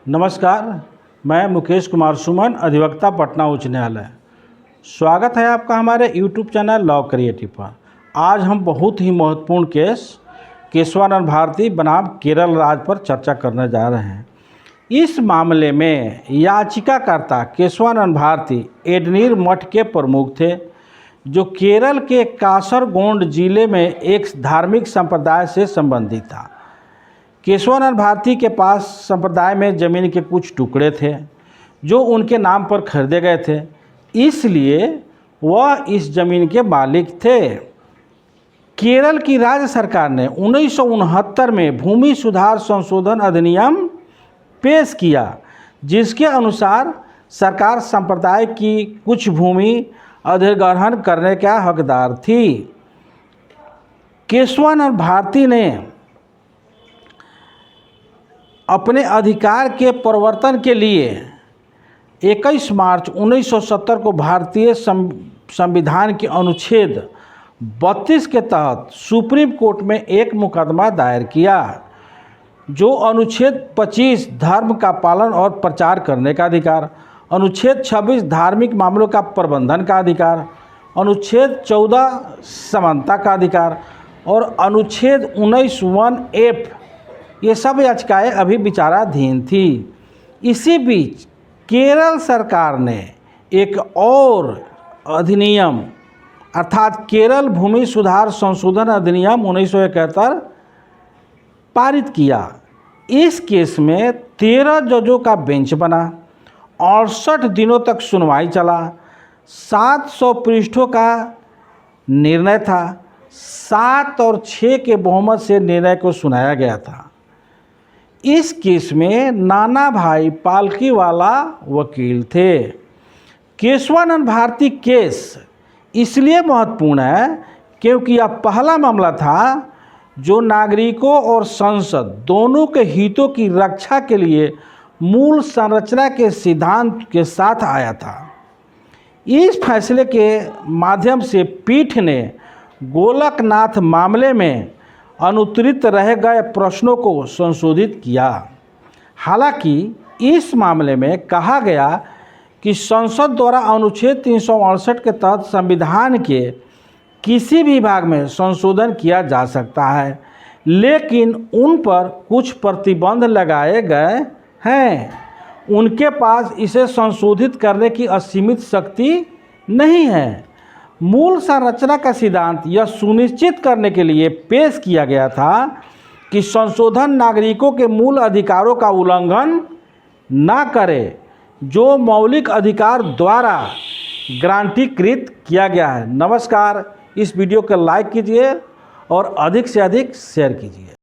नमस्कार, मैं मुकेश कुमार सुमन, अधिवक्ता, पटना उच्च न्यायालय। स्वागत है आपका हमारे YouTube चैनल लॉ क्रिएटिव पर। आज हम बहुत ही महत्वपूर्ण केस केशवानंद भारती बनाम केरल राज्य पर चर्चा करने जा रहे हैं। इस मामले में याचिकाकर्ता केशवानंद भारती एडनीर मठ के प्रमुख थे, जो केरल के कासरगोड जिले में एक धार्मिक संप्रदाय से संबंधित था। केशवानंद भारती के पास संप्रदाय में ज़मीन के कुछ टुकड़े थे जो उनके नाम पर खरीदे गए थे, इसलिए वह इस ज़मीन के मालिक थे। केरल की राज्य सरकार ने 1969 में भूमि सुधार संशोधन अधिनियम पेश किया, जिसके अनुसार सरकार संप्रदाय की कुछ भूमि अधिग्रहण करने का हकदार थी। केशवानंद भारती ने अपने अधिकार के प्रवर्तन के लिए 21 मार्च 1970 को भारतीय संविधान के अनुच्छेद 32 के तहत सुप्रीम कोर्ट में एक मुकदमा दायर किया, जो अनुच्छेद 25 धर्म का पालन और प्रचार करने का अधिकार, अनुच्छेद 26 धार्मिक मामलों का प्रबंधन का अधिकार, अनुच्छेद 14 समानता का अधिकार और अनुच्छेद 19(1)(f) ये सब याचिकाएं अभी विचाराधीन थी। इसी बीच केरल सरकार ने एक और अधिनियम अर्थात केरल भूमि सुधार संशोधन अधिनियम 1971 पारित किया। इस केस में 13 जजों का बेंच बना, 68 दिनों तक सुनवाई चला, 700 पृष्ठों का निर्णय था। 7 और 6 के बहुमत से निर्णय को सुनाया गया था। इस केस में नाना भाई पालकीवाला वकील थे। केशवानंद भारती केस इसलिए महत्वपूर्ण है क्योंकि यह पहला मामला था जो नागरिकों और संसद दोनों के हितों की रक्षा के लिए मूल संरचना के सिद्धांत के साथ आया था। इस फैसले के माध्यम से पीठ ने गोलकनाथ मामले में अनुत्तरित रह गए प्रश्नों को संशोधित किया। हालांकि इस मामले में कहा गया कि संसद द्वारा अनुच्छेद 368 के तहत संविधान के किसी भी भाग में संशोधन किया जा सकता है, लेकिन उन पर कुछ प्रतिबंध लगाए गए हैं। उनके पास इसे संशोधित करने की असीमित शक्ति नहीं है। मूल संरचना का सिद्धांत यह सुनिश्चित करने के लिए पेश किया गया था कि संशोधन नागरिकों के मूल अधिकारों का उल्लंघन न करे, जो मौलिक अधिकार द्वारा गारंटीकृत किया गया है। नमस्कार, इस वीडियो को लाइक कीजिए और अधिक से अधिक शेयर कीजिए।